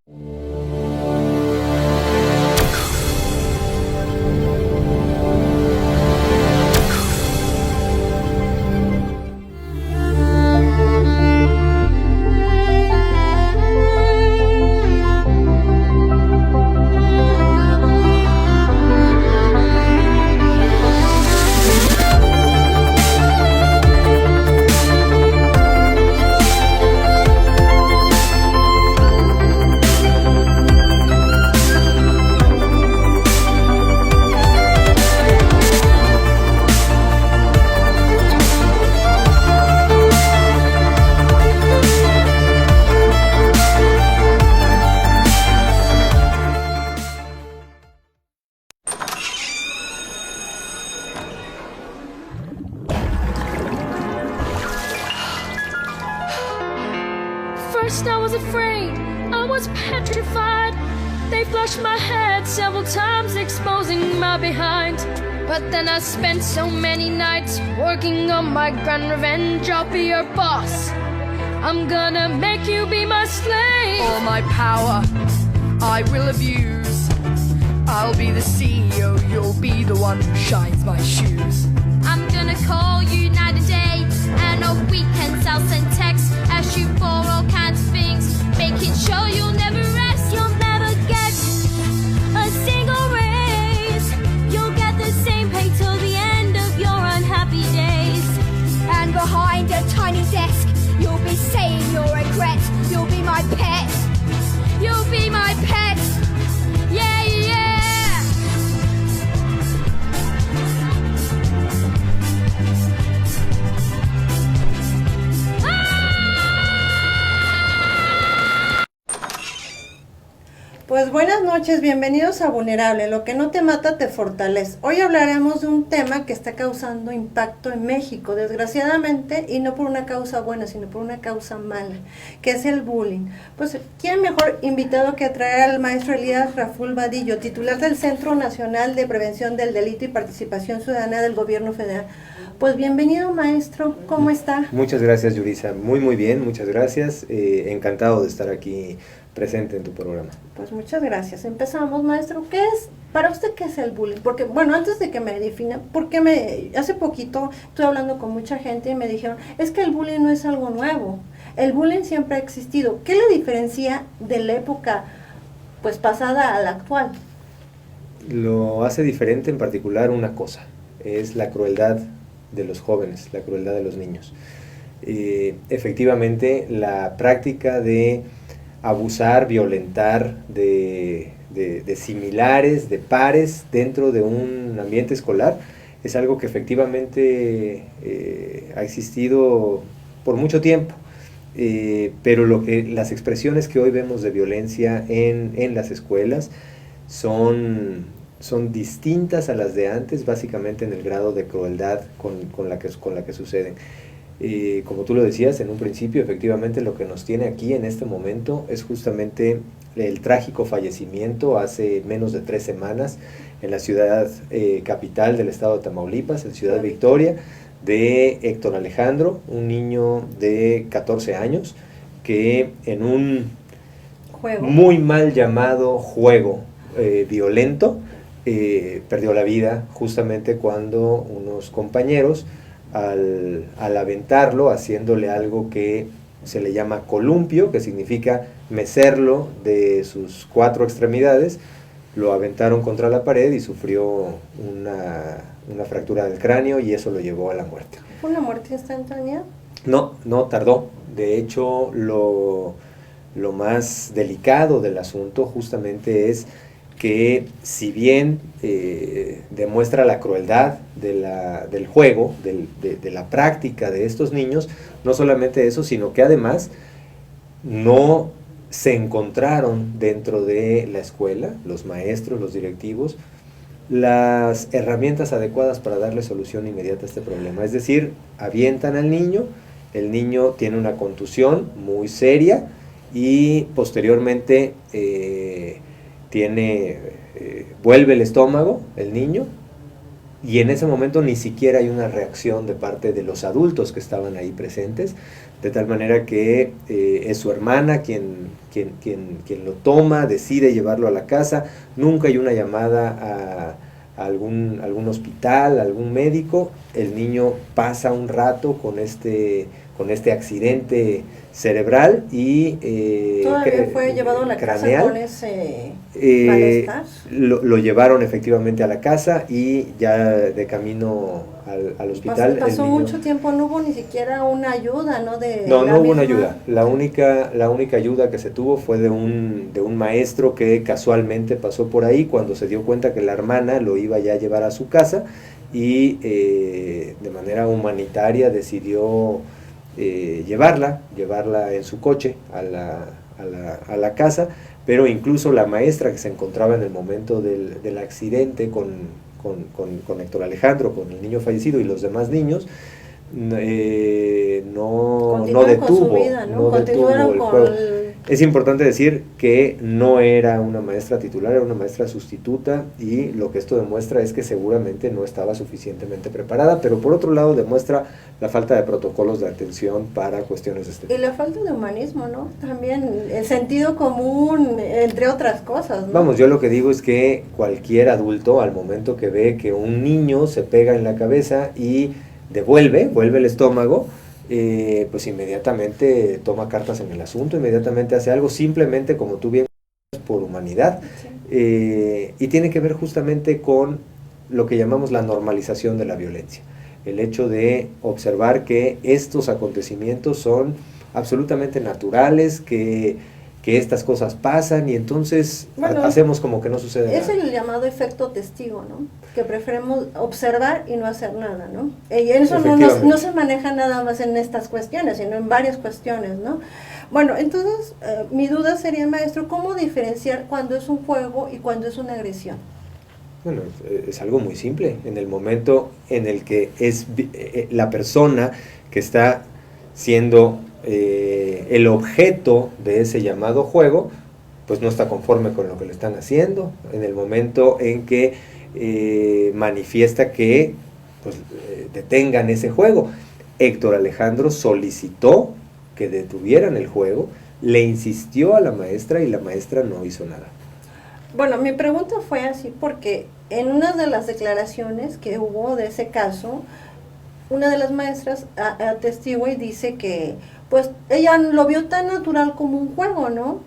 First I was afraid, I was petrified. They flushed my head several times, exposing my behind. But then I spent so many nights working on my grand revenge. I'll be your boss, I'm gonna make you be my slave. All my power I will abuse. I'll be the CEO, you'll be the one who shines my shoes. I'm gonna call you night and day, and on weekends I'll send texts, ask you for all kinds of things, making sure you'll never rest. You'll never get a single raise. You'll get the same pay till the end of your unhappy days. And behind a tiny desk, you'll be saying your regrets. You'll be my pet. You'll be my pet. Yeah, yeah. Pues buenas noches, bienvenidos a Vulnerable, lo que no te mata te fortalece. Hoy hablaremos de un tema que está causando impacto en México, desgraciadamente, y no por una causa buena, sino por una causa mala, que es el bullying. Pues, ¿quién mejor invitado que traer al maestro Elías Raful Vadillo, titular del Centro Nacional de Prevención del Delito y Participación Ciudadana del Gobierno Federal? Pues bienvenido, maestro, ¿cómo está? Muchas gracias, Yurisa, muy bien, muchas gracias, encantado de estar aquí presente en tu programa. Pues muchas gracias. Empezamos, maestro. ¿Qué es, para usted, qué es el bullying? Porque, bueno, antes de que me defina, hace poquito estuve hablando con mucha gente y me dijeron, es que el bullying no es algo nuevo. El bullying siempre ha existido. ¿Qué le diferencia de la época, pues, pasada a la actual? Lo hace diferente en particular una cosa, es la crueldad de los jóvenes, la crueldad de los niños. Efectivamente, la práctica de abusar, violentar de similares, de pares dentro de un ambiente escolar, es algo que efectivamente ha existido por mucho tiempo, pero las expresiones que hoy vemos de violencia en las escuelas son distintas a las de antes, básicamente en el grado de crueldad con la que suceden. Como tú lo decías en un principio, efectivamente lo que nos tiene aquí en este momento es justamente el trágico fallecimiento hace menos de 3 semanas en la ciudad capital del estado de Tamaulipas, en Ciudad Victoria, de Héctor Alejandro, un niño de 14 años que en un muy mal llamado juego violento perdió la vida justamente cuando unos compañeros al aventarlo, haciéndole algo que se le llama columpio, que significa mecerlo de sus 4 extremidades, lo aventaron contra la pared y sufrió una fractura del cráneo y eso lo llevó a la muerte. ¿Fue una muerte instantánea? No tardó. De hecho, lo más delicado del asunto justamente es que si bien demuestra la crueldad del juego, de la práctica de estos niños, no solamente eso, sino que además no se encontraron dentro de la escuela, los maestros, los directivos, las herramientas adecuadas para darle solución inmediata a este problema. Es decir, avientan al niño, el niño tiene una contusión muy seria y posteriormente vuelve el estómago, el niño, y en ese momento ni siquiera hay una reacción de parte de los adultos que estaban ahí presentes de tal manera que es su hermana quien lo toma, decide llevarlo a la casa. Nunca hay una llamada a algún hospital, a algún médico. El niño pasa un rato con este accidente cerebral y todavía fue llevado a la craneal. casa con ese malestar. Lo llevaron efectivamente a la casa y ya de camino al hospital. Pasó mucho tiempo, no hubo ni siquiera una ayuda, ¿no? No hubo una ayuda. La única ayuda que se tuvo fue de un maestro que casualmente pasó por ahí cuando se dio cuenta que la hermana lo iba ya a llevar a su casa y de manera humanitaria decidió llevarla en su coche a la casa, pero incluso la maestra que se encontraba en el momento del accidente con Héctor Alejandro, con el niño fallecido y los demás niños, no detuvo el juego. Es importante decir que no era una maestra titular, era una maestra sustituta, y lo que esto demuestra es que seguramente no estaba suficientemente preparada, pero por otro lado demuestra la falta de protocolos de atención para cuestiones de este tipo. Y la falta de humanismo, ¿no? También el sentido común, entre otras cosas, ¿no? Vamos, yo lo que digo es que cualquier adulto, al momento que ve que un niño se pega en la cabeza y vuelve el estómago, pues inmediatamente toma cartas en el asunto, inmediatamente hace algo, simplemente, como tú bien dices, por humanidad. Sí. Y tiene que ver justamente con lo que llamamos la normalización de la violencia. El hecho de observar que estos acontecimientos son absolutamente naturales, que estas cosas pasan, y entonces hacemos como que no sucede nada. Es el llamado efecto testigo, ¿no? Que preferimos observar y no hacer nada, ¿no? Y eso no se maneja nada más en estas cuestiones, sino en varias cuestiones, ¿no? Bueno, entonces, mi duda sería, maestro, ¿cómo diferenciar cuando es un juego y cuando es una agresión? Bueno, es algo muy simple. En el momento en el que es la persona que está siendo el objeto de ese llamado juego, pues no está conforme con lo que le están haciendo. En el momento en que manifiesta que pues, detengan ese juego. Héctor Alejandro solicitó que detuvieran el juego, le insistió a la maestra y la maestra no hizo nada. Bueno, mi pregunta fue así porque en una de las declaraciones que hubo de ese caso, una de las maestras atestigua y dice que pues ella lo vio tan natural como un juego, ¿no?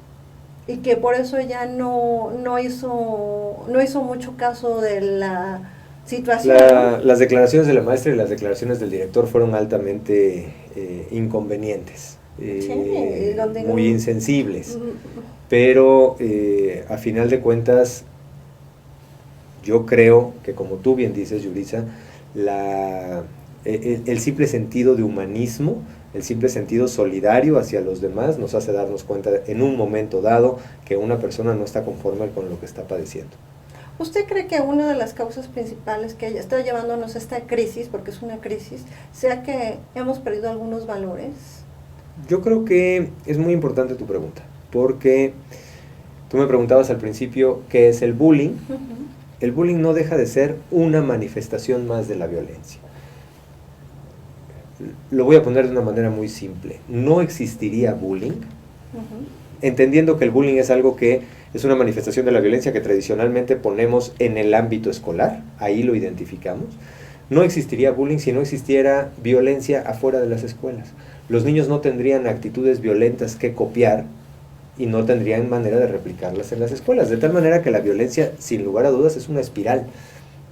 Y que por eso ella no hizo mucho caso de la situación. Las declaraciones de la maestra y las declaraciones del director fueron altamente inconvenientes, muy insensibles. Pero a final de cuentas, yo creo que, como tú bien dices, Yulitza, el simple sentido de humanismo, el simple sentido solidario hacia los demás nos hace darnos cuenta en un momento dado que una persona no está conforme con lo que está padeciendo. ¿Usted cree que una de las causas principales que está llevándonos a esta crisis, porque es una crisis, sea que hemos perdido algunos valores? Yo creo que es muy importante tu pregunta, porque tú me preguntabas al principio qué es el bullying. El bullying no deja de ser una manifestación más de la violencia. Lo voy a poner de una manera muy simple. No existiría bullying, entendiendo que el bullying es algo que es una manifestación de la violencia que tradicionalmente ponemos en el ámbito escolar, ahí lo identificamos. No existiría bullying si no existiera violencia afuera de las escuelas. Los niños no tendrían actitudes violentas que copiar y no tendrían manera de replicarlas en las escuelas, de tal manera que la violencia, sin lugar a dudas, es una espiral.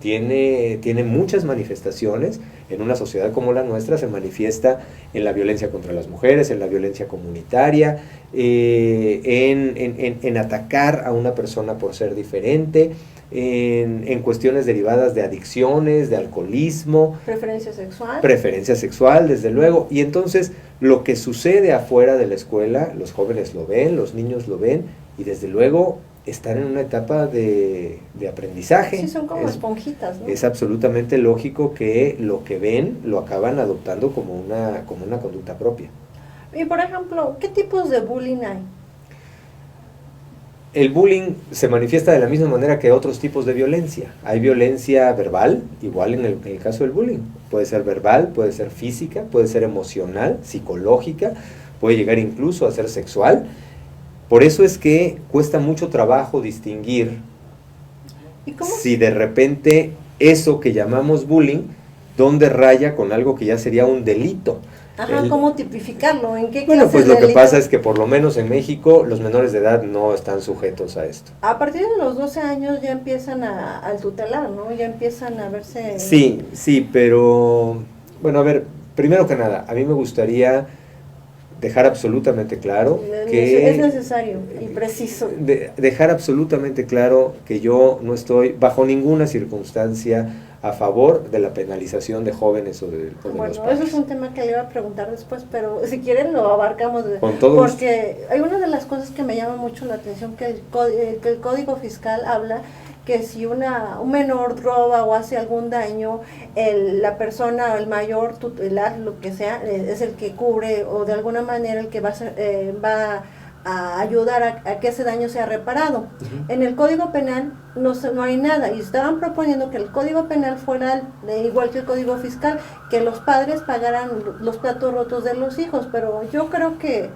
Tiene muchas manifestaciones. En una sociedad como la nuestra se manifiesta en la violencia contra las mujeres, en la violencia comunitaria, en atacar a una persona por ser diferente, en cuestiones derivadas de adicciones, de alcoholismo. Preferencia sexual, desde luego. Y entonces lo que sucede afuera de la escuela, los jóvenes lo ven, los niños lo ven, y desde luego están en una etapa de aprendizaje. Sí, son como esponjitas, ¿no? Es absolutamente lógico que lo que ven lo acaban adoptando como una conducta propia. Y por ejemplo, ¿qué tipos de bullying hay? el bullying se manifiesta de la misma manera que otros tipos de violencia. Hay violencia verbal, igual en el caso del bullying. Puede ser verbal, puede ser física, puede ser emocional, psicológica, puede llegar incluso a ser sexual. Por eso es que cuesta mucho trabajo distinguir si de repente eso que llamamos bullying, dónde raya con algo que ya sería un delito. Ajá, ¿cómo tipificarlo? ¿En qué Bueno, clase pues de lo que delito? pasa es que por lo menos en México los menores de edad no están sujetos a esto. A partir de los 12 años ya empiezan a tutelar, ¿no? Ya empiezan a verse... Sí, pero bueno, a ver, primero que nada, a mí me gustaría dejar absolutamente claro que... Es necesario y preciso. Dejar absolutamente claro que yo no estoy bajo ninguna circunstancia a favor de la penalización de jóvenes o de los Bueno, padres. eso es un tema que le iba a preguntar después, pero si quieren lo abarcamos. Con todo porque hay una de las cosas que me llama mucho la atención, que el Código Fiscal habla que si un menor roba o hace algún daño, la persona, el mayor tutelar, lo que sea, es el que cubre o de alguna manera el que va a ayudar a que ese daño sea reparado. Uh-huh. En el Código Penal no hay nada, y estaban proponiendo que el Código Penal fuera igual que el Código Fiscal, que los padres pagaran los platos rotos de los hijos, pero yo creo que...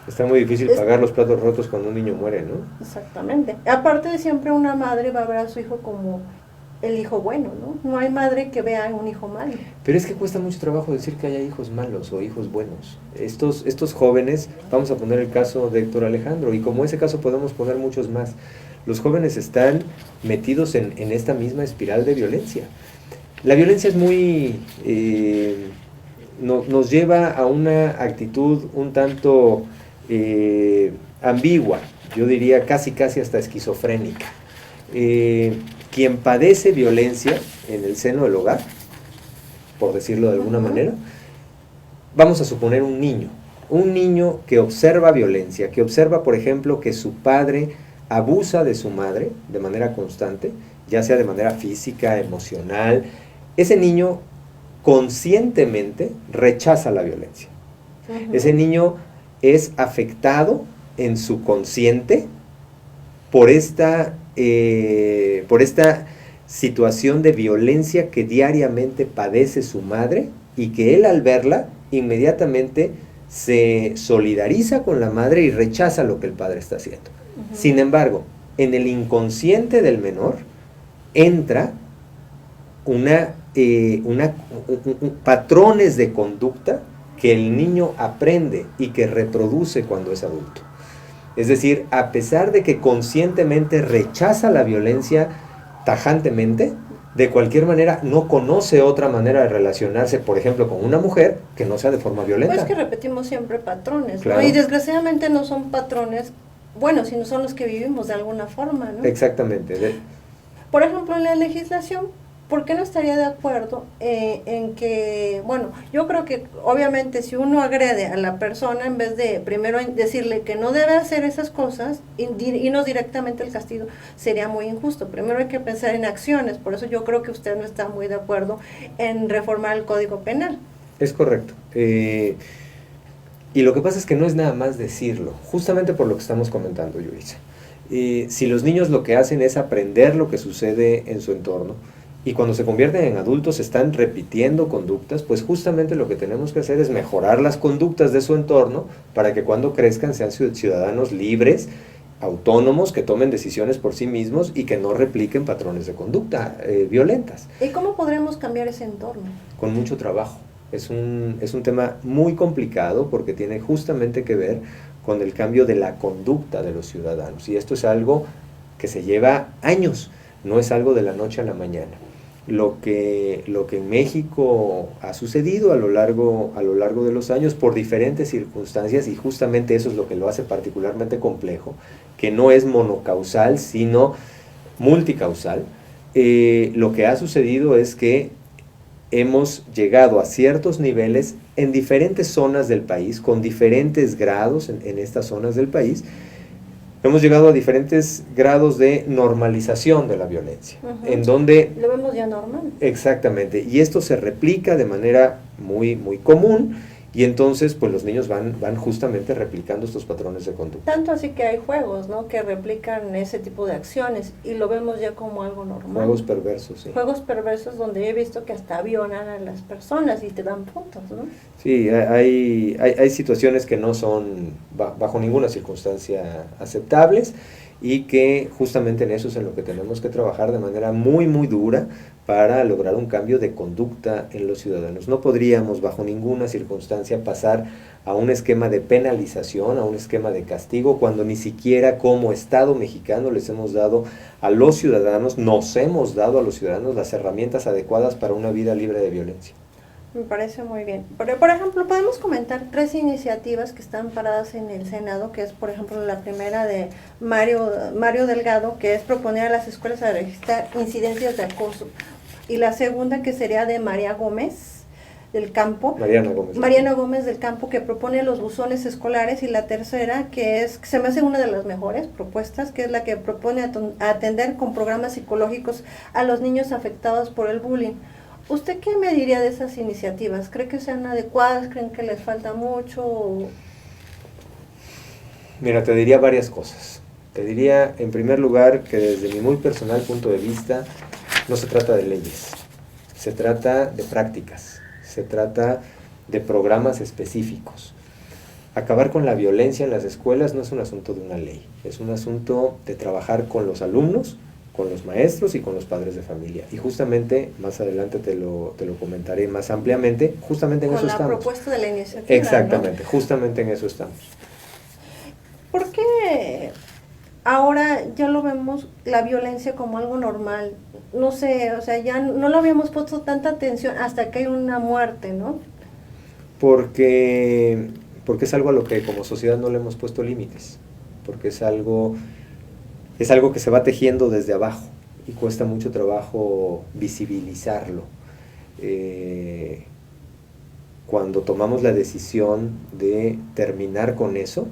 Está muy difícil pagar los platos rotos cuando un niño muere, ¿no? Exactamente. Aparte de siempre una madre va a ver a su hijo como el hijo bueno, ¿no? No hay madre que vea un hijo malo. Pero es que cuesta mucho trabajo decir que haya hijos malos o hijos buenos. Estos jóvenes, vamos a poner el caso de Héctor Alejandro, y como ese caso podemos poner muchos más. Los jóvenes están metidos en esta misma espiral de violencia. La violencia es muy... nos lleva a una actitud un tanto ambigua, yo diría casi hasta esquizofrénica. Quien padece violencia en el seno del hogar, por decirlo de alguna manera, vamos a suponer un niño que observa violencia, que observa, por ejemplo, que su padre abusa de su madre de manera constante, ya sea de manera física, emocional. Ese niño conscientemente rechaza la violencia. Uh-huh. Ese niño es afectado en su consciente por esta situación de violencia que diariamente padece su madre, y que él al verla inmediatamente se solidariza con la madre y rechaza lo que el padre está haciendo. Uh-huh. Sin embargo, en el inconsciente del menor entra patrones de conducta que el niño aprende y que reproduce cuando es adulto. Es decir, a pesar de que conscientemente rechaza la violencia tajantemente, de cualquier manera no conoce otra manera de relacionarse, por ejemplo, con una mujer que no sea de forma violenta. Pues que repetimos siempre patrones, claro, ¿no? Y desgraciadamente no son patrones buenos, sino son los que vivimos de alguna forma, ¿no? Exactamente. Por ejemplo, en la legislación, ¿por qué no estaría de acuerdo en que, bueno, yo creo que obviamente si uno agrede a la persona, en vez de primero decirle que no debe hacer esas cosas y no directamente el castigo, sería muy injusto? Primero hay que pensar en acciones, por eso yo creo que usted no está muy de acuerdo en reformar el Código Penal. Es correcto. Y lo que pasa es que no es nada más decirlo, justamente por lo que estamos comentando, Yulisa. Si los niños lo que hacen es aprender lo que sucede en su entorno, y cuando se convierten en adultos están repitiendo conductas, pues justamente lo que tenemos que hacer es mejorar las conductas de su entorno para que cuando crezcan sean ciudadanos libres, autónomos, que tomen decisiones por sí mismos y que no repliquen patrones de conducta violentas. ¿Y cómo podremos cambiar ese entorno? Con mucho trabajo. Es un tema muy complicado porque tiene justamente que ver con el cambio de la conducta de los ciudadanos, y esto es algo que se lleva años, no es algo de la noche a la mañana. Lo que en México ha sucedido a lo largo de los años por diferentes circunstancias, y justamente eso es lo que lo hace particularmente complejo, que no es monocausal sino multicausal. Lo que ha sucedido es que hemos llegado a ciertos niveles en diferentes zonas del país, con diferentes grados en estas zonas del país. Hemos llegado a diferentes grados de normalización de la violencia, uh-huh, en donde... Lo vemos ya normal. Exactamente, y esto se replica de manera muy común, Y entonces, pues los niños van justamente replicando estos patrones de conducta. Tanto así que hay juegos, ¿no?, que replican ese tipo de acciones y lo vemos ya como algo normal. Juegos perversos, sí. Juegos perversos donde he visto que hasta violan a las personas y te dan puntos, ¿no? Sí, hay situaciones que no son bajo ninguna circunstancia aceptables y que justamente en eso es en lo que tenemos que trabajar de manera muy, muy dura para lograr un cambio de conducta en los ciudadanos. No podríamos bajo ninguna circunstancia pasar a un esquema de penalización, a un esquema de castigo, cuando ni siquiera como Estado mexicano les hemos dado a los ciudadanos, nos hemos dado a los ciudadanos las herramientas adecuadas para una vida libre de violencia. Me parece muy bien. Pero, por ejemplo, podemos comentar 3 iniciativas que están paradas en el Senado, que es, por ejemplo, la primera de Mario Delgado, que es proponer a las escuelas a registrar incidencias de acoso. Y la segunda, que sería de Mariana Gómez del Campo, que propone los buzones escolares. Y la tercera, que se me hace una de las mejores propuestas, que es la que propone atender con programas psicológicos a los niños afectados por el bullying. ¿Usted qué me diría de esas iniciativas? ¿Cree que sean adecuadas? ¿Creen que les falta mucho? Mira, te diría varias cosas. Te diría, en primer lugar, que desde mi muy personal punto de vista, no se trata de leyes, se trata de prácticas, se trata de programas específicos. Acabar con la violencia en las escuelas no es un asunto de una ley, es un asunto de trabajar con los alumnos, con los maestros y con los padres de familia. Y justamente, más adelante te lo comentaré más ampliamente, justamente en eso estamos. Con la propuesta de la iniciativa, exactamente, ¿no? Justamente en eso estamos. ¿Por qué ahora ya lo vemos la violencia como algo normal? No sé, o sea, ya no lo habíamos puesto tanta atención hasta que hay una muerte, ¿no? Porque es algo a lo que como sociedad no le hemos puesto límites, porque es algo que se va tejiendo desde abajo y cuesta mucho trabajo visibilizarlo. Cuando tomamos la decisión de terminar con eso,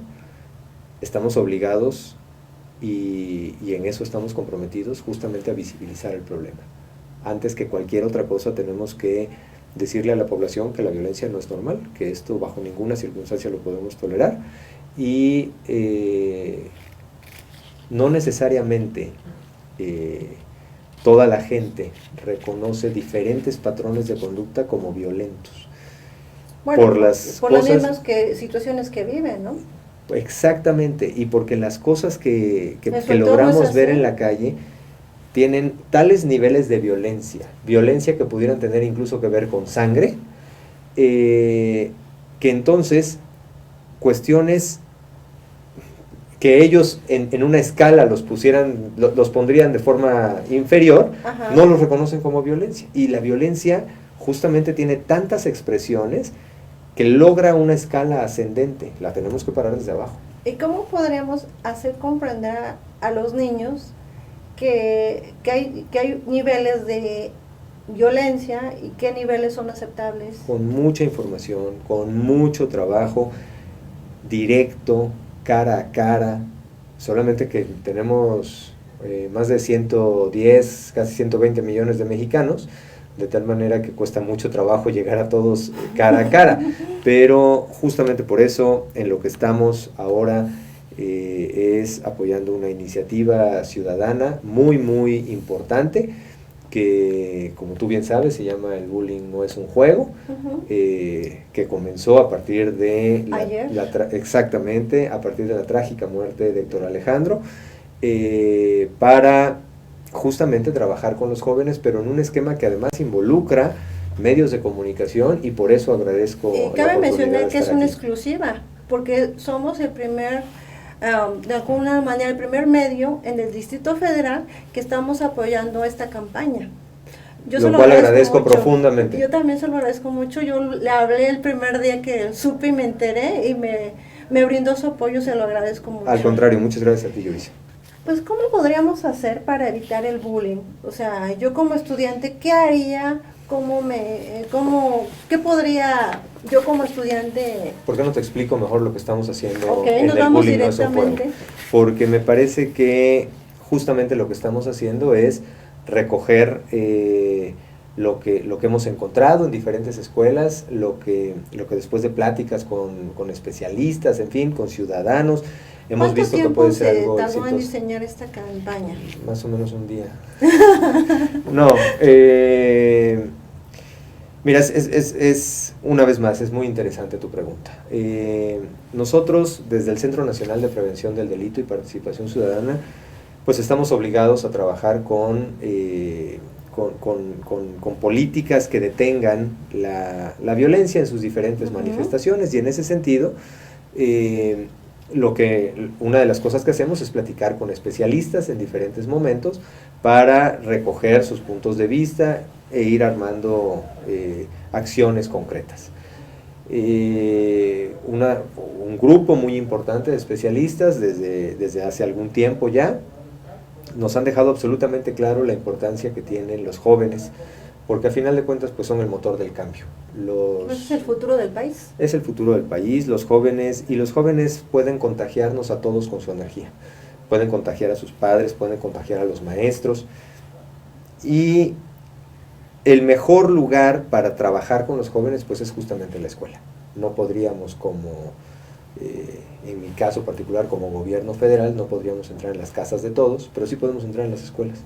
estamos obligados y en eso estamos comprometidos justamente a visibilizar el problema. Antes que cualquier otra cosa tenemos que decirle a la población que la violencia no es normal, que esto bajo ninguna circunstancia lo podemos tolerar y no necesariamente toda la gente reconoce diferentes patrones de conducta como violentos. Bueno, por las mismas situaciones que viven, ¿no? Exactamente, y porque las cosas que logramos ver en la calle tienen tales niveles de violencia que pudieran tener incluso que ver con sangre, que entonces cuestiones que ellos en una escala los pondrían de forma inferior, ajá, no los reconocen como violencia. Y la violencia justamente tiene tantas expresiones que logra una escala ascendente, la tenemos que parar desde abajo. ¿Y cómo podríamos hacer comprender a los niños que hay niveles de violencia y qué niveles son aceptables? Con mucha información, con mucho trabajo directo, cara a cara, solamente que tenemos más de 110, casi 120 millones de mexicanos, de tal manera que cuesta mucho trabajo llegar a todos cara a cara, pero justamente por eso en lo que estamos ahora es apoyando una iniciativa ciudadana muy muy importante que, como tú bien sabes, se llama El bullying no es un juego, uh-huh, que comenzó a partir de exactamente, a partir de la trágica muerte de Héctor Alejandro, para justamente trabajar con los jóvenes, pero en un esquema que además involucra medios de comunicación, y por eso agradezco. Y cabe mencionar que es una exclusiva, porque somos el primer, de alguna manera, el primer medio en el Distrito Federal que estamos apoyando esta campaña. Lo cual agradezco profundamente. Yo también se lo agradezco mucho. Yo le hablé el primer día que supe y me enteré y me brindó su apoyo, se lo agradezco mucho. Al contrario, muchas gracias a ti, Yuricia. Pues, ¿cómo podríamos hacer para evitar el bullying? O sea, yo como estudiante, ¿qué haría? ¿Qué podría yo como estudiante? ¿Por qué no te explico mejor lo que estamos haciendo en el bullying no es un juego? Porque me parece que justamente lo que estamos haciendo es recoger lo que hemos encontrado en diferentes escuelas, lo que después de pláticas con especialistas, en fin, con ciudadanos, hemos visto que puede ser algo ¿Cuánto tiempo se tardó en exitoso. diseñar esta campaña? Más o menos un día. No, mira, es una vez más, es muy interesante tu pregunta. Nosotros, desde el Centro Nacional de Prevención del Delito y Participación Ciudadana, pues estamos obligados a trabajar con políticas que detengan la violencia en sus diferentes manifestaciones, y en ese sentido, una de las cosas que hacemos es platicar con especialistas en diferentes momentos para recoger sus puntos de vista e ir armando acciones concretas. Un grupo muy importante de especialistas desde hace algún tiempo ya nos han dejado absolutamente claro la importancia que tienen los jóvenes, porque a final de cuentas pues son el motor del cambio. ¿Es el futuro del país? Es el futuro del país, los jóvenes pueden contagiarnos a todos con su energía. Pueden contagiar a sus padres, pueden contagiar a los maestros, y el mejor lugar para trabajar con los jóvenes pues es justamente la escuela. No podríamos, en mi caso particular como gobierno federal, no podríamos entrar en las casas de todos, pero sí podemos entrar en las escuelas.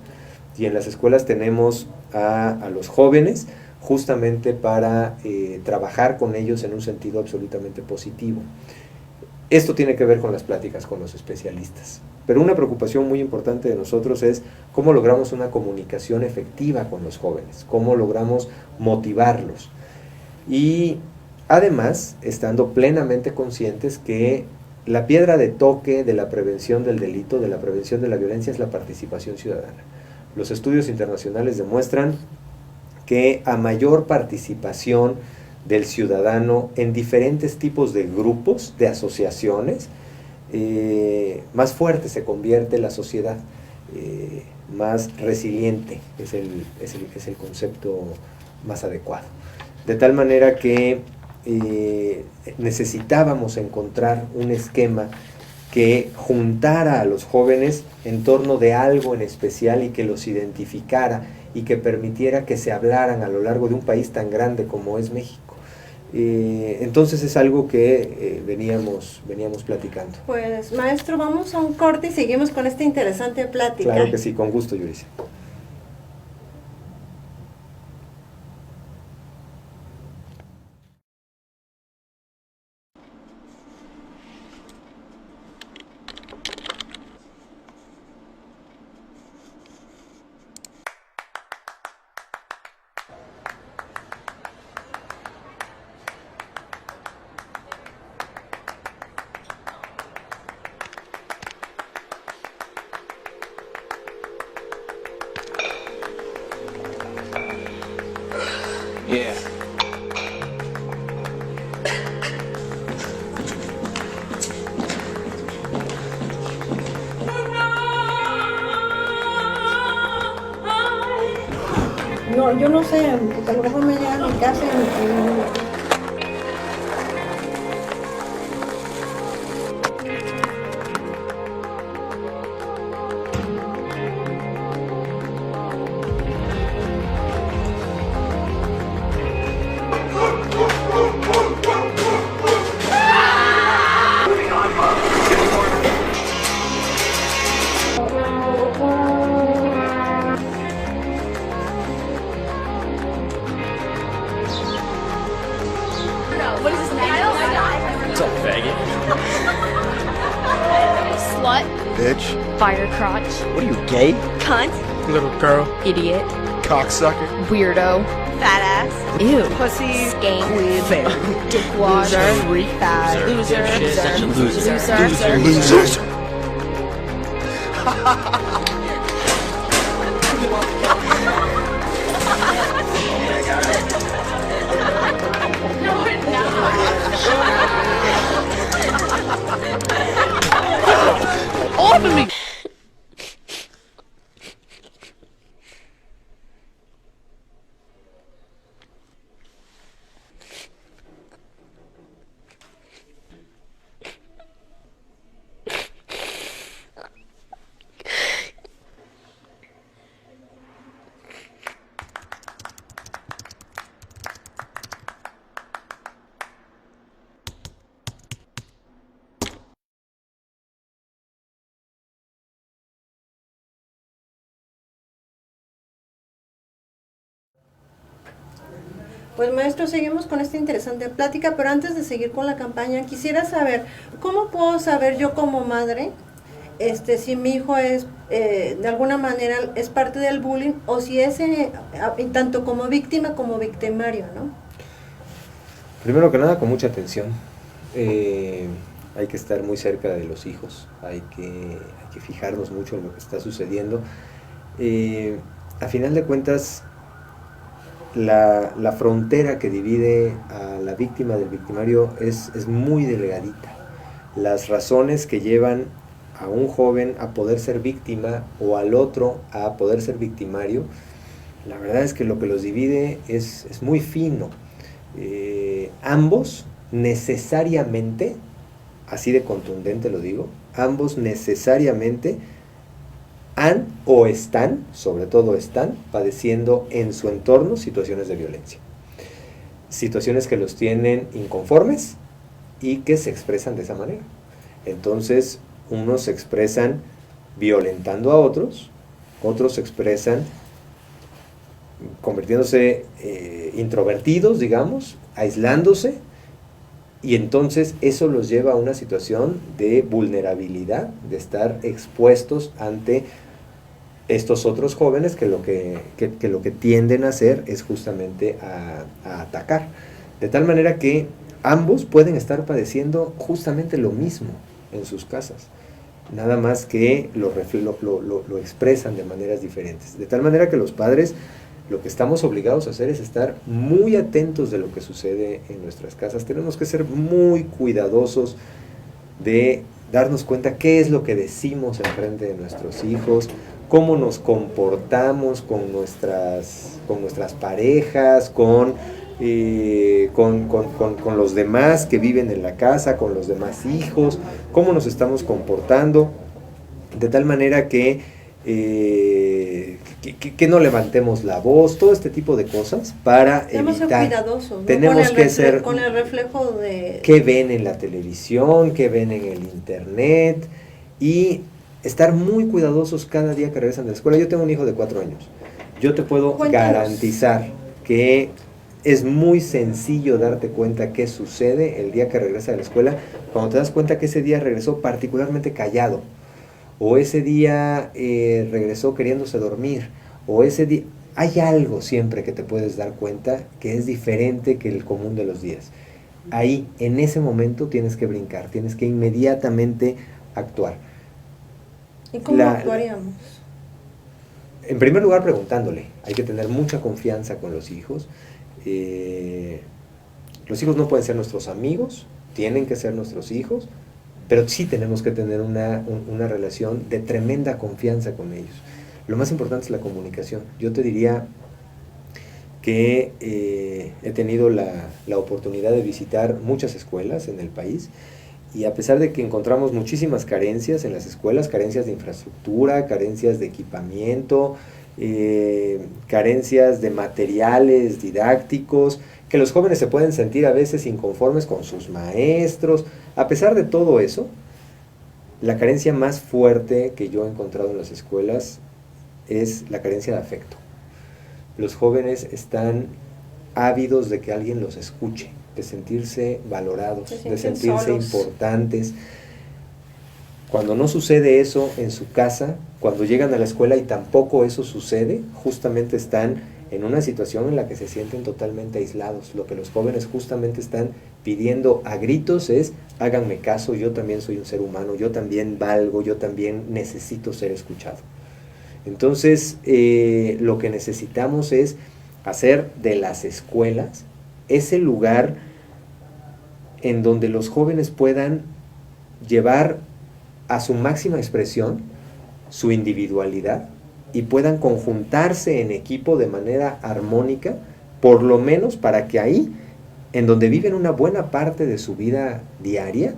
Y en las escuelas tenemos a los jóvenes justamente para trabajar con ellos en un sentido absolutamente positivo. Esto tiene que ver con las pláticas con los especialistas. Pero una preocupación muy importante de nosotros es cómo logramos una comunicación efectiva con los jóvenes, cómo logramos motivarlos. Y además, estando plenamente conscientes que la piedra de toque de la prevención del delito, de la prevención de la violencia, es la participación ciudadana. Los estudios internacionales demuestran que a mayor participación del ciudadano en diferentes tipos de grupos, de asociaciones, más fuerte se convierte la sociedad, más resiliente es el concepto más adecuado. De tal manera que necesitábamos encontrar un esquema que juntara a los jóvenes en torno de algo en especial y que los identificara y que permitiera que se hablaran a lo largo de un país tan grande como es México. Entonces es algo que veníamos platicando. Pues maestro, vamos a un corte y seguimos con esta interesante plática. Claro que sí, con gusto, Yuricia. Yeah. No, yo no sé, porque a lo mejor me llega a mi casa y What's up, faggot? Slut. Bitch. Fire crotch. What are you, gay? Cunt. Little girl. Idiot. Cocksucker. Weirdo. Fat ass. Ew. Pussy. Skank. Fair. Dickwad. Loser. Loser. Loser. Off of me! Pues maestro, seguimos con esta interesante plática, pero antes de seguir con la campaña, quisiera saber, ¿cómo puedo saber yo como madre si mi hijo es, de alguna manera, es parte del bullying, o si es tanto como víctima como victimario, ¿no? Primero que nada, con mucha atención. Hay que estar muy cerca de los hijos, hay que fijarnos mucho en lo que está sucediendo. A final de cuentas, la frontera que divide a la víctima del victimario es muy delgadita. Las razones que llevan a un joven a poder ser víctima o al otro a poder ser victimario, la verdad es que lo que los divide es muy fino. Ambos necesariamente, así de contundente lo digo, ambos necesariamente han o están, sobre todo están, padeciendo en su entorno situaciones de violencia. Situaciones que los tienen inconformes y que se expresan de esa manera. Entonces, unos se expresan violentando a otros se expresan convirtiéndose introvertidos, digamos, aislándose, y entonces eso los lleva a una situación de vulnerabilidad, de estar expuestos ante estos otros jóvenes que lo que tienden a hacer es justamente a atacar. De tal manera que ambos pueden estar padeciendo justamente lo mismo en sus casas, nada más que lo expresan de maneras diferentes. De tal manera que los padres lo que estamos obligados a hacer es estar muy atentos de lo que sucede en nuestras casas. Tenemos que ser muy cuidadosos de darnos cuenta qué es lo que decimos en frente de nuestros hijos, cómo nos comportamos con nuestras parejas, con los demás que viven en la casa, con los demás hijos, cómo nos estamos comportando, de tal manera que no levantemos la voz, todo este tipo de cosas para Tenemos evitar. Ser cuidadosos, ¿no? Tenemos que ser con el reflejo de qué ven en la televisión, qué ven en el internet, y estar muy cuidadosos cada día que regresan de la escuela. Yo tengo un hijo de 4 años. Yo te puedo garantizar que es muy sencillo darte cuenta qué sucede el día que regresa de la escuela, cuando te das cuenta que ese día regresó particularmente callado, o ese día regresó queriéndose dormir, o ese día... Hay algo siempre que te puedes dar cuenta que es diferente que el común de los días. Ahí, en ese momento, tienes que brincar, tienes que inmediatamente actuar. ¿Y cómo actuaríamos? En primer lugar, preguntándole. Hay que tener mucha confianza con los hijos. Los hijos no pueden ser nuestros amigos, tienen que ser nuestros hijos, pero sí tenemos que tener una relación de tremenda confianza con ellos. Lo más importante es la comunicación. Yo te diría que he tenido la oportunidad de visitar muchas escuelas en el país, y a pesar de que encontramos muchísimas carencias en las escuelas, carencias de infraestructura, carencias de equipamiento, carencias de materiales didácticos, que los jóvenes se pueden sentir a veces inconformes con sus maestros. A pesar de todo eso, la carencia más fuerte que yo he encontrado en las escuelas es la carencia de afecto. Los jóvenes están ávidos de que alguien los escuche, de sentirse valorados, de sentirse solos, importantes. Cuando no sucede eso en su casa, cuando llegan a la escuela y tampoco eso sucede, justamente están en una situación en la que se sienten totalmente aislados. Lo que los jóvenes justamente están pidiendo a gritos es: háganme caso, yo también soy un ser humano, yo también valgo, yo también necesito ser escuchado. Entonces, lo que necesitamos es hacer de las escuelas ese lugar en donde los jóvenes puedan llevar a su máxima expresión su individualidad y puedan conjuntarse en equipo de manera armónica, por lo menos para que ahí, en donde viven una buena parte de su vida diaria,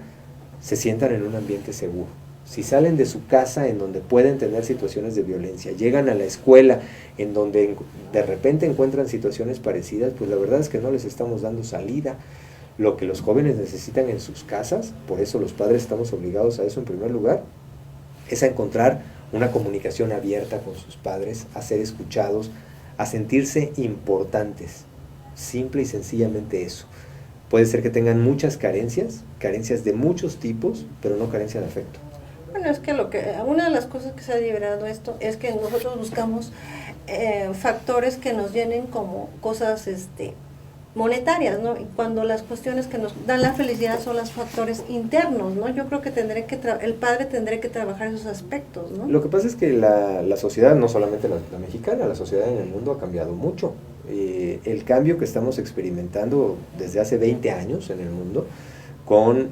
se sientan en un ambiente seguro. Si salen de su casa en donde pueden tener situaciones de violencia, llegan a la escuela en donde de repente encuentran situaciones parecidas, pues la verdad es que no les estamos dando salida. Lo que los jóvenes necesitan en sus casas, por eso los padres estamos obligados a eso en primer lugar, es a encontrar una comunicación abierta con sus padres, a ser escuchados, a sentirse importantes. simple y sencillamente eso. Puede ser que tengan muchas carencias de muchos tipos, pero no carencia de afecto. Bueno, es que una de las cosas que se ha liberado esto es que nosotros buscamos factores que nos llenen como cosas monetarias, ¿no? Y cuando las cuestiones que nos dan la felicidad son los factores internos, ¿no? Yo creo que el padre tendrá que trabajar esos aspectos, ¿no? Lo que pasa es que la sociedad, no solamente la mexicana, la sociedad en el mundo ha cambiado mucho. El cambio que estamos experimentando desde hace 20 años en el mundo con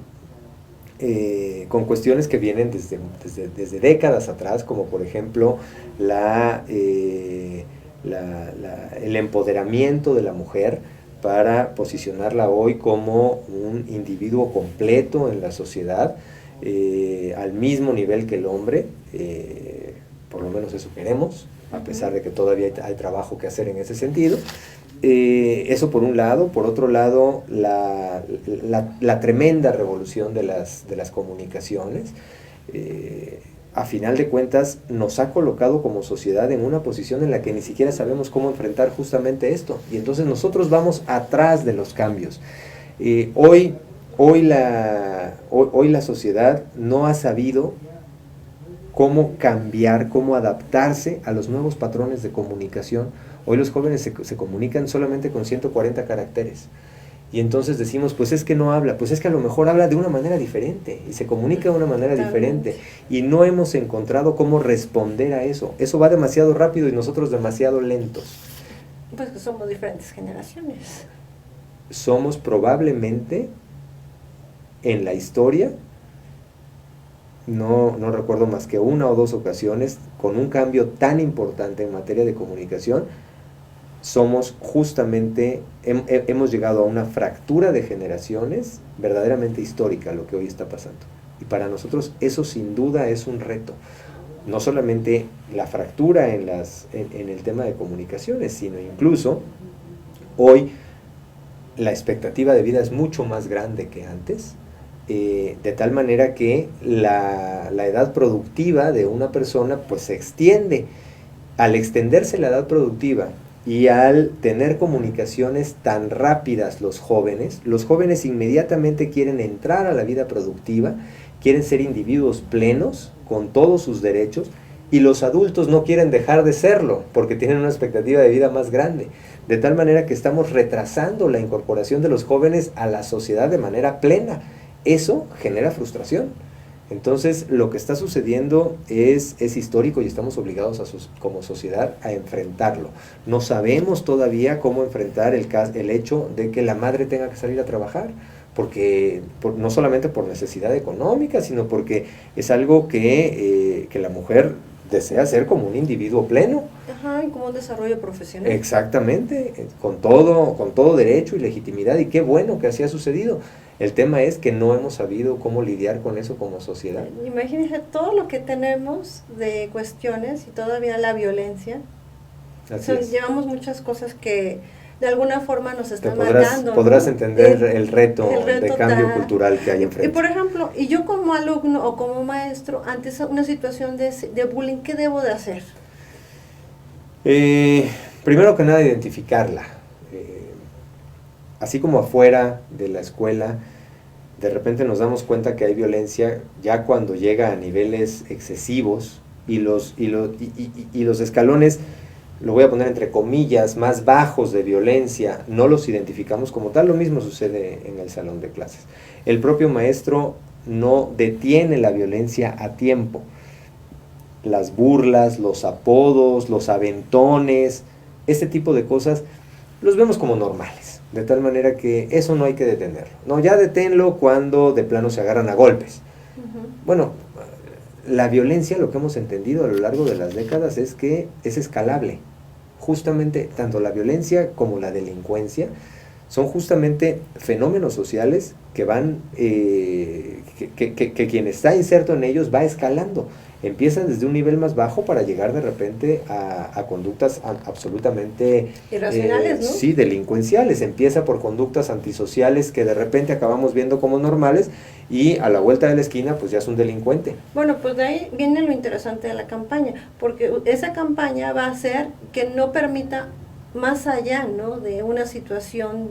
cuestiones que vienen desde décadas atrás, como por ejemplo el empoderamiento de la mujer para posicionarla hoy como un individuo completo en la sociedad, al mismo nivel que el hombre, por lo menos eso queremos, a pesar de que todavía hay trabajo que hacer en ese sentido. Eso por un lado. Por otro lado, la tremenda revolución de las comunicaciones, a final de cuentas, nos ha colocado como sociedad en una posición en la que ni siquiera sabemos cómo enfrentar justamente esto. Y entonces nosotros vamos atrás de los cambios. Hoy la sociedad no ha sabido cómo cambiar, cómo adaptarse a los nuevos patrones de comunicación. Hoy los jóvenes se comunican solamente con 140 caracteres. Y entonces decimos, pues es que no habla, pues es que a lo mejor habla de una manera diferente y se comunica de una manera diferente. Y no hemos encontrado cómo responder a eso. Eso va demasiado rápido y nosotros demasiado lentos. Pues que somos diferentes generaciones. Somos probablemente en la historia, no recuerdo más que una o dos ocasiones, con un cambio tan importante en materia de comunicación, somos justamente, hemos llegado a una fractura de generaciones verdaderamente histórica, lo que hoy está pasando. Y para nosotros eso sin duda es un reto. No solamente la fractura en el tema de comunicaciones, sino incluso hoy la expectativa de vida es mucho más grande que antes, de tal manera que la edad productiva de una persona pues se extiende. Al extenderse la edad productiva y al tener comunicaciones tan rápidas los jóvenes inmediatamente quieren entrar a la vida productiva, quieren ser individuos plenos con todos sus derechos, y los adultos no quieren dejar de serlo porque tienen una expectativa de vida más grande, de tal manera que estamos retrasando la incorporación de los jóvenes a la sociedad de manera plena. Eso genera frustración. Entonces lo que está sucediendo es histórico y estamos obligados como sociedad a enfrentarlo. No sabemos todavía cómo enfrentar el hecho de que la madre tenga que salir a trabajar, porque no solamente por necesidad económica, sino porque es algo que la mujer desea ser como un individuo pleno. Ajá, y como un desarrollo profesional. Exactamente, con todo derecho y legitimidad, y qué bueno que así ha sucedido. El tema es que no hemos sabido cómo lidiar con eso como sociedad. Imagínense todo lo que tenemos de cuestiones y todavía la violencia. Llevamos muchas cosas que de alguna forma nos están marcando. Podrás entender el reto de cambio cultural que hay enfrente. Y por ejemplo, y yo como alumno o como maestro, ante una situación de bullying, ¿qué debo de hacer? Primero que nada, identificarla. Así como afuera de la escuela, de repente nos damos cuenta que hay violencia ya cuando llega a niveles excesivos y los escalones, lo voy a poner entre comillas, más bajos de violencia, no los identificamos como tal. Lo mismo sucede en el salón de clases. El propio maestro no detiene la violencia a tiempo. Las burlas, los apodos, los aventones, este tipo de cosas los vemos como normales, de tal manera que eso no hay que detenerlo. No, ya deténlo cuando de plano se agarran a golpes. Bueno, la violencia, lo que hemos entendido a lo largo de las décadas es que es escalable. Justamente tanto la violencia como la delincuencia son justamente fenómenos sociales que van, que quien está inserto en ellos va escalando. Empiezan desde un nivel más bajo para llegar de repente a conductas absolutamente irracionales, ¿no? Sí, delincuenciales. Empieza por conductas antisociales que de repente acabamos viendo como normales, y a la vuelta de la esquina pues ya es un delincuente. Bueno, pues de ahí viene lo interesante de la campaña, porque esa campaña va a hacer que no permita más allá, ¿no? De una situación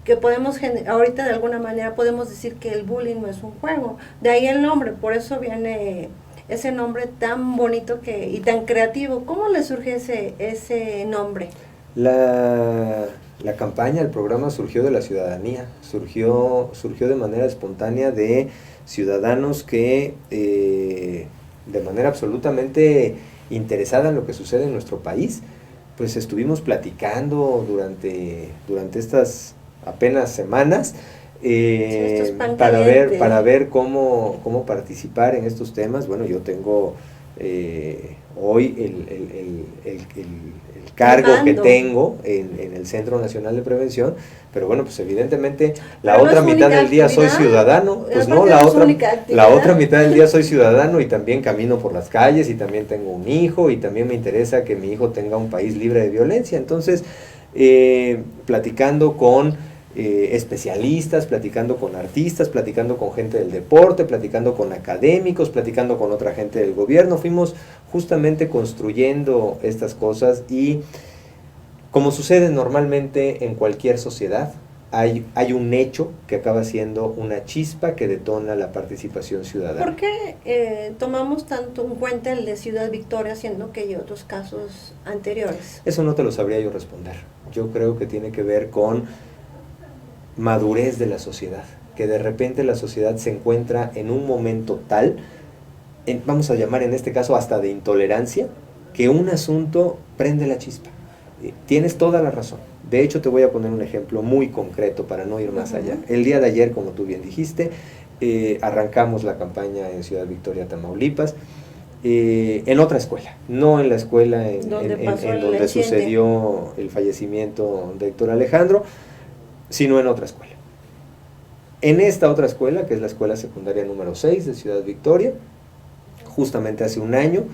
que podemos, ahorita de alguna manera podemos decir que el bullying no es un juego, de ahí el nombre, por eso viene ese nombre tan bonito y tan creativo. ¿Cómo le surge ese nombre? La campaña, el programa surgió de la ciudadanía, surgió de manera espontánea de ciudadanos que de manera absolutamente interesada en lo que sucede en nuestro país, pues estuvimos platicando durante estas apenas semanas para ver cómo participar en estos temas. Bueno, yo tengo hoy el cargo que tengo en el Centro Nacional de Prevención, pero bueno, pues evidentemente la otra mitad del día soy ciudadano, pues no, la otra mitad del día soy ciudadano y también camino por las calles y también tengo un hijo y también me interesa que mi hijo tenga un país libre de violencia. Entonces, platicando con especialistas, platicando con artistas, platicando con gente del deporte, platicando con académicos, platicando con otra gente del gobierno, fuimos justamente construyendo estas cosas y como sucede normalmente en cualquier sociedad, hay un hecho que acaba siendo una chispa que detona la participación ciudadana. ¿Por qué tomamos tanto en cuenta el de Ciudad Victoria, siendo que hay otros casos anteriores? Eso no te lo sabría yo responder. Yo creo que tiene que ver con madurez de la sociedad, que de repente la sociedad se encuentra en un momento tal, vamos a llamar en este caso hasta de intolerancia, que un asunto prende la chispa. Tienes toda la razón. De hecho, te voy a poner un ejemplo muy concreto para no ir más allá. El día de ayer, como tú bien dijiste, arrancamos la campaña en Ciudad Victoria, Tamaulipas, en otra escuela, no en la escuela en donde sucedió el fallecimiento de Héctor Alejandro, sino en otra escuela. En esta otra escuela, que es la escuela secundaria número 6 de Ciudad Victoria, justamente hace un año,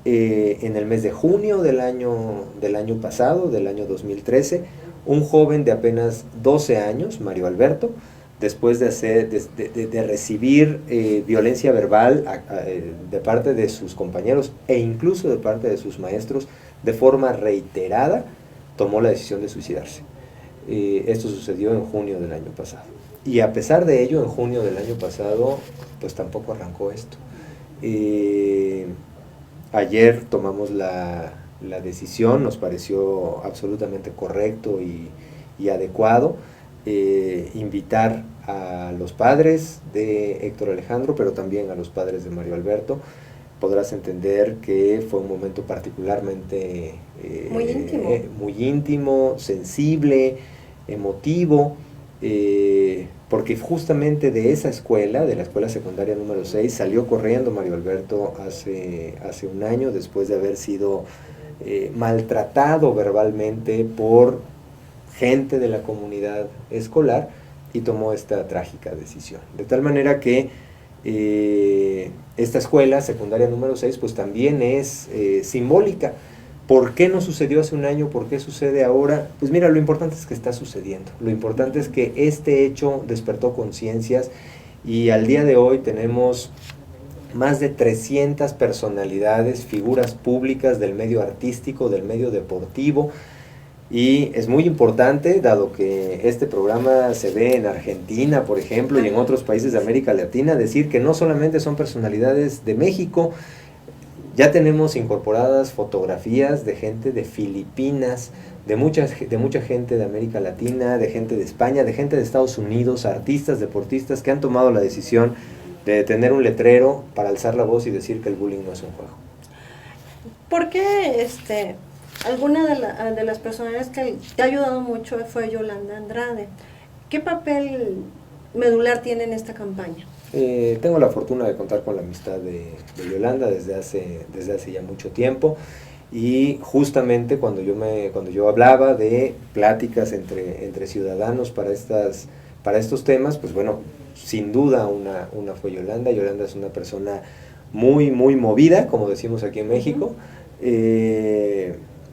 en el mes de junio del año pasado, del año 2013, un joven de apenas 12 años, Mario Alberto, después de recibir violencia verbal de parte de sus compañeros e incluso de parte de sus maestros, de forma reiterada, tomó la decisión de suicidarse. Esto sucedió en junio del año pasado. Y a pesar de ello, en junio del año pasado, pues tampoco arrancó esto. Ayer tomamos la decisión, nos pareció absolutamente correcto y adecuado invitar a los padres de Héctor Alejandro, pero también a los padres de Mario Alberto. Podrás entender que fue un momento particularmente muy íntimo, sensible, emotivo, porque justamente de esa escuela, de la escuela secundaria número 6, salió corriendo Mario Alberto hace un año, después de haber sido maltratado verbalmente por gente de la comunidad escolar, y tomó esta trágica decisión. De tal manera que esta escuela secundaria número 6 pues también es simbólica. ¿Por qué no sucedió hace un año? ¿Por qué sucede ahora? Pues mira, lo importante es que está sucediendo. Lo importante es que este hecho despertó conciencias y al día de hoy tenemos más de 300 personalidades, figuras públicas del medio artístico, del medio deportivo. Y es muy importante, dado que este programa se ve en Argentina, por ejemplo, y en otros países de América Latina, decir que no solamente son personalidades de México. Ya tenemos incorporadas fotografías de gente de Filipinas, de mucha gente de América Latina, de gente de España, de gente de Estados Unidos, artistas, deportistas que han tomado la decisión de tener un letrero para alzar la voz y decir que el bullying no es un juego. ¿Por qué alguna de las personas que te ha ayudado mucho fue Yolanda Andrade? ¿Qué papel medular tiene en esta campaña? Tengo la fortuna de contar con la amistad de Yolanda desde hace ya mucho tiempo, y justamente cuando yo hablaba de pláticas entre ciudadanos para estos temas, pues bueno, sin duda una fue Yolanda. Yolanda es una persona muy movida, como decimos aquí en México,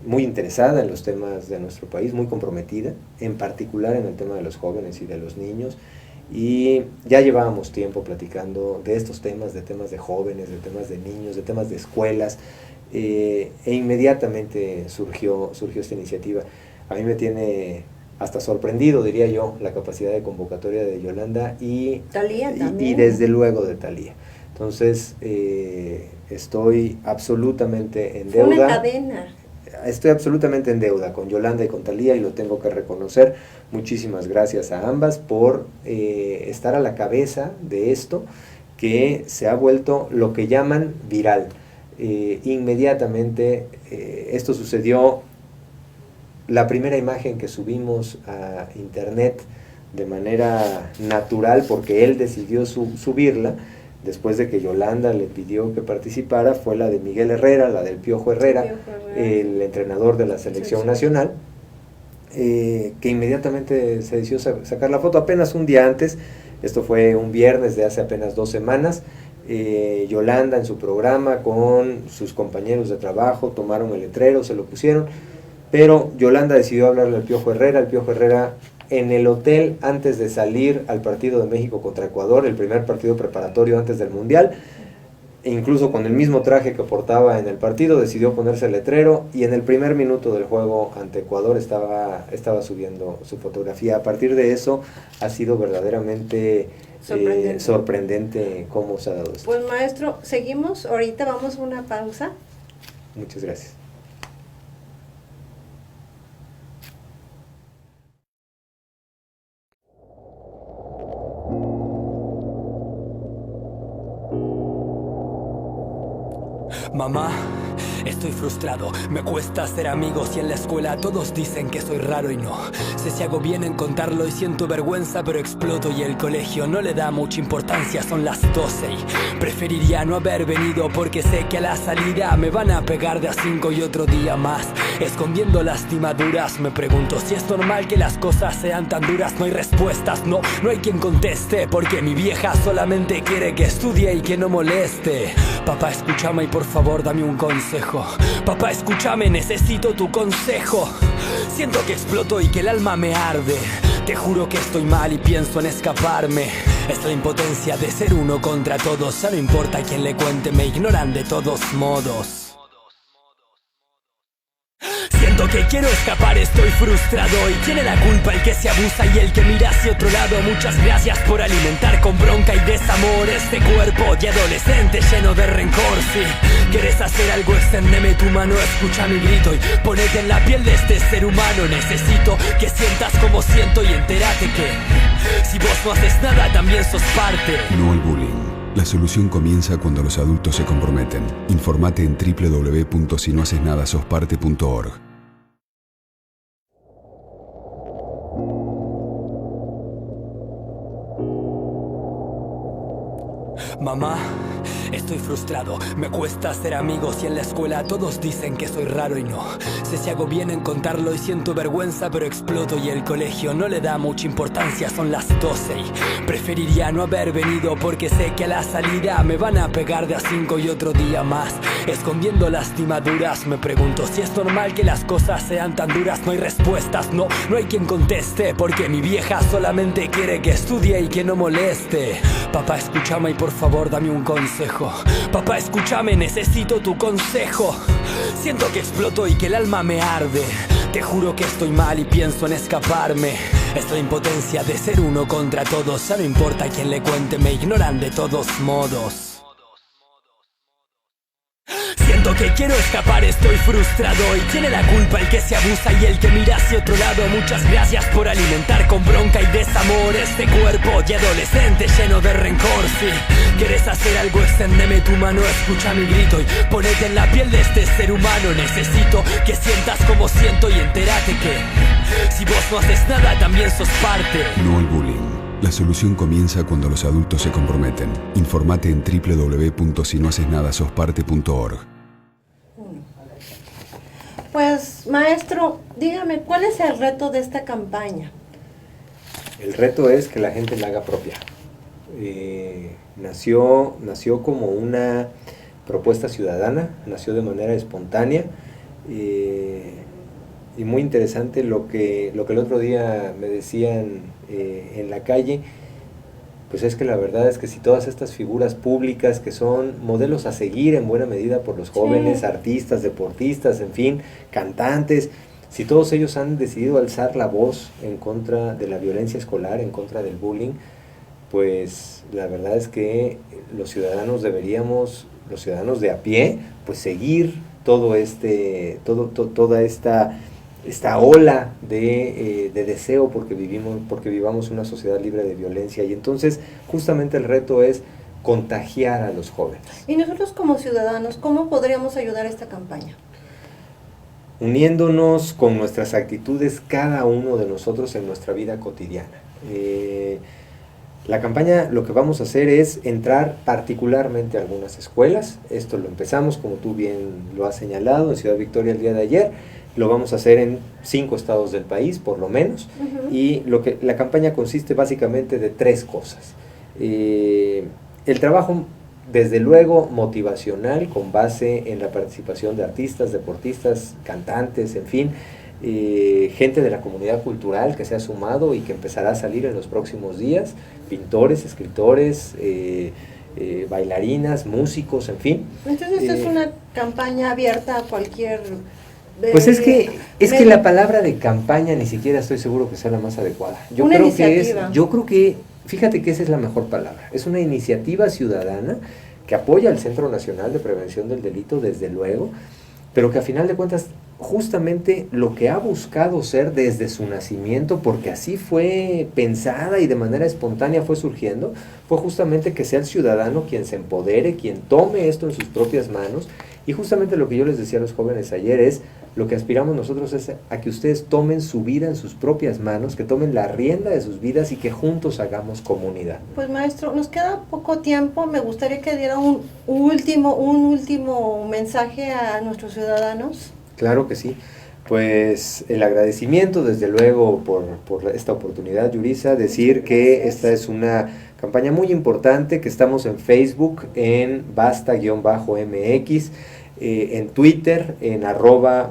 muy interesada en los temas de nuestro país, muy comprometida, en particular en el tema de los jóvenes y de los niños. Y ya llevábamos tiempo platicando de estos temas, de temas de jóvenes, de temas de niños, de temas de escuelas, e inmediatamente surgió esta iniciativa. A mí me tiene hasta sorprendido, diría yo, la capacidad de convocatoria de Yolanda y Thalía también. Y desde luego de Thalía. Entonces, estoy absolutamente en deuda. Una cadena. Estoy absolutamente en deuda con Yolanda y con Thalía y lo tengo que reconocer. Muchísimas gracias a ambas por estar a la cabeza de esto que se ha vuelto lo que llaman viral. Inmediatamente esto sucedió, la primera imagen que subimos a internet de manera natural porque él decidió subirla después de que Yolanda le pidió que participara, fue la de Miguel Herrera, la del Piojo Herrera, el entrenador de la selección nacional, que inmediatamente se decidió sacar la foto apenas un día antes. Esto fue un viernes de hace apenas 2 semanas. Yolanda en su programa con sus compañeros de trabajo tomaron el letrero, se lo pusieron, pero Yolanda decidió hablarle al Piojo Herrera. El Piojo Herrera, en el hotel antes de salir al partido de México contra Ecuador, el primer partido preparatorio antes del Mundial, e incluso con el mismo traje que portaba en el partido, decidió ponerse el letrero y en el primer minuto del juego ante Ecuador estaba subiendo su fotografía. A partir de eso ha sido verdaderamente sorprendente cómo se ha dado esto. Pues maestro, seguimos, ahorita vamos a una pausa. Muchas gracias. Mamá, estoy frustrado, me cuesta hacer amigos y en la escuela todos dicen que soy raro y no. Sé si hago bien en contarlo y siento vergüenza, pero exploto y el colegio no le da mucha importancia, son las 12 y preferiría no haber venido porque sé que a la salida me van a pegar de a 5 y otro día más. Escondiendo lastimaduras, me pregunto si es normal que las cosas sean tan duras. No hay respuestas, no hay quien conteste, porque mi vieja solamente quiere que estudie y que no moleste. Papá, escúchame y por favor dame un consejo. Papá, escúchame, necesito tu consejo. Siento que exploto y que el alma me arde. Te juro que estoy mal y pienso en escaparme. Es la impotencia de ser uno contra todos. Ya no importa quién le cuente, me ignoran de todos modos. Siento que quiero escapar, estoy frustrado. ¿Y tiene la culpa el que se abusa y el que mira hacia otro lado? Muchas gracias por alimentar con bronca y desamor este cuerpo de adolescente lleno de rencor. Si quieres hacer algo, exténdeme tu mano, escucha mi grito y ponete en la piel de este ser humano. Necesito que sientas como siento y entérate que si vos no haces nada también sos parte. No al bullying. La solución comienza cuando los adultos se comprometen. Informate en www.sinohacesnadasosparte.org. Mamá, estoy frustrado, me cuesta hacer amigos y en la escuela todos dicen que soy raro y no. Sé si hago bien en contarlo y siento vergüenza, pero exploto y el colegio no le da mucha importancia, son las 12 y preferiría no haber venido porque sé que a la salida me van a pegar de a 5 y otro día más. Escondiendo lastimaduras, me pregunto si es normal que las cosas sean tan duras. No hay respuestas, no hay quien conteste, porque mi vieja solamente quiere que estudie y que no moleste. Papá, escúchame y por favor dame un consejo. Papá, escúchame, necesito tu consejo. Siento que exploto y que el alma me arde. Te juro que estoy mal y pienso en escaparme. Es la impotencia de ser uno contra todos. Ya no importa quién le cuente, me ignoran de todos modos. Siento que quiero escapar, estoy frustrado. ¿Y tiene la culpa el que se abusa y el que mira hacia otro lado? Muchas gracias por alimentar con bronca y desamor este cuerpo de adolescente lleno de rencor. Si quieres hacer algo, exténdeme tu mano, escucha mi grito y ponete en la piel de este ser humano. Necesito que sientas como siento y entérate que si vos no haces nada también sos parte. No al bullying. La solución comienza cuando los adultos se comprometen. Informate en www.sinohacesnadasosparte.org. Pues, maestro, dígame, ¿cuál es el reto de esta campaña? El reto es que la gente la haga propia. Nació como una propuesta ciudadana, nació de manera espontánea, y muy interesante lo que el otro día me decían en la calle, pues es que la verdad es que si todas estas figuras públicas que son modelos a seguir en buena medida por los jóvenes, artistas, deportistas, en fin, cantantes, si todos ellos han decidido alzar la voz en contra de la violencia escolar, en contra del bullying, pues la verdad es que los ciudadanos de a pie, pues seguir toda esta ola de deseo porque vivamos una sociedad libre de violencia. Y entonces justamente el reto es contagiar a los jóvenes. Y nosotros como ciudadanos, ¿cómo podríamos ayudar a esta campaña? Uniéndonos con nuestras actitudes cada uno de nosotros en nuestra vida cotidiana. La campaña, lo que vamos a hacer es entrar particularmente a algunas escuelas. Esto lo empezamos, como tú bien lo has señalado, en Ciudad Victoria el día de ayer. Lo vamos a hacer en 5 estados del país, por lo menos. Y la campaña consiste básicamente de 3 cosas. El trabajo, desde luego, motivacional, con base en la participación de artistas, deportistas, cantantes, en fin, gente de la comunidad cultural que se ha sumado y que empezará a salir en los próximos días, pintores, escritores, bailarinas, músicos, en fin. Entonces es una campaña abierta a cualquier... Pues es que la palabra de campaña ni siquiera estoy seguro que sea la más adecuada. Yo creo que fíjate que esa es la mejor palabra. Es una iniciativa ciudadana que apoya al Centro Nacional de Prevención del Delito, desde luego, pero que a final de cuentas justamente lo que ha buscado ser desde su nacimiento, porque así fue pensada y de manera espontánea fue surgiendo, fue justamente que sea el ciudadano quien se empodere, quien tome esto en sus propias manos. Y justamente lo que yo les decía a los jóvenes ayer es, lo que aspiramos nosotros es a que ustedes tomen su vida en sus propias manos, que tomen la rienda de sus vidas y que juntos hagamos comunidad. Pues maestro, nos queda poco tiempo, me gustaría que diera un último mensaje a nuestros ciudadanos. Claro que sí. Pues el agradecimiento desde luego por esta oportunidad, Yurisa, decir que esta es una campaña muy importante, que estamos en Facebook en basta-mx, en Twitter en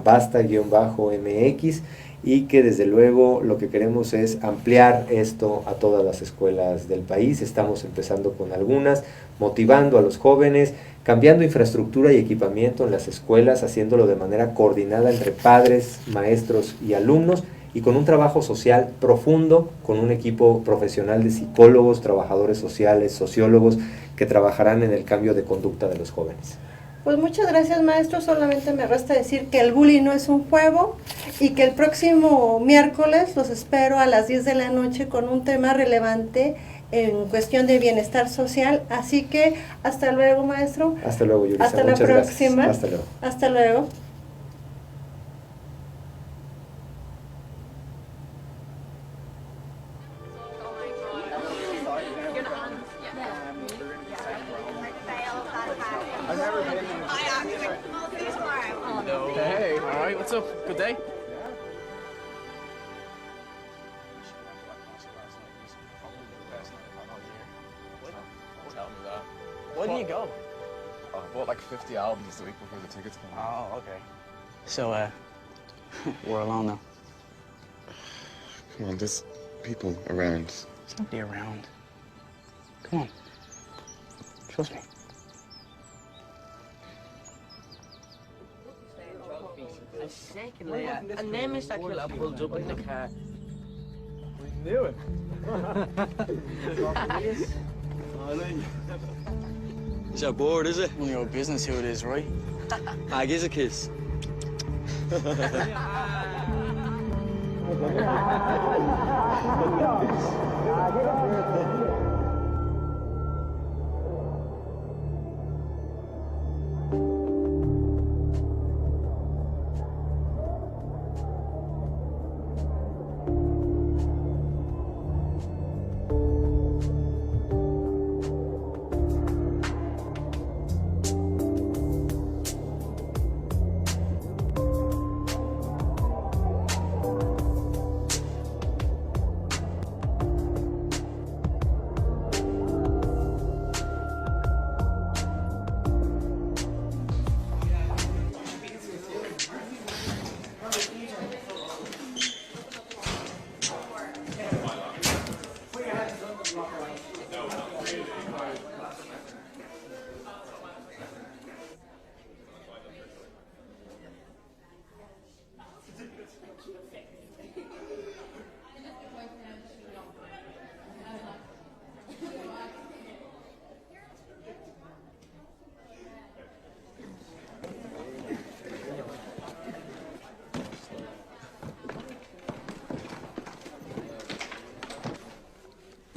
@basta-mx, y que desde luego lo que queremos es ampliar esto a todas las escuelas del país. Estamos empezando con algunas, motivando a los jóvenes, cambiando infraestructura y equipamiento en las escuelas, haciéndolo de manera coordinada entre padres, maestros y alumnos, y con un trabajo social profundo, con un equipo profesional de psicólogos, trabajadores sociales, sociólogos, que trabajarán en el cambio de conducta de los jóvenes. Pues muchas gracias, maestro. Solamente me resta decir que el bullying no es un juego y que el próximo miércoles los espero a las 10 de la noche con un tema relevante en cuestión de bienestar social. Así que hasta luego, maestro. Hasta luego, Yurisa. Hasta la próxima. Gracias. Hasta luego. Hasta luego. Hey, all right, what's up? Good day? Where do you go? I bought like 50 albums the week before the tickets came out. Oh, okay. So, we're alone now. Come on, there's people around. There's nobody around. Come on. Trust me. And secondly, a nameless killer pulled up in the car. We knew it. Is that bored, is it? None of your business who it is, right? I gives a kiss.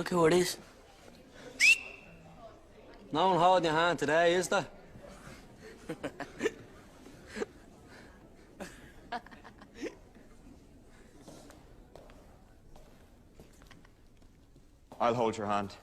Look who it is. No one holding your hand today, is there? I'll hold your hand.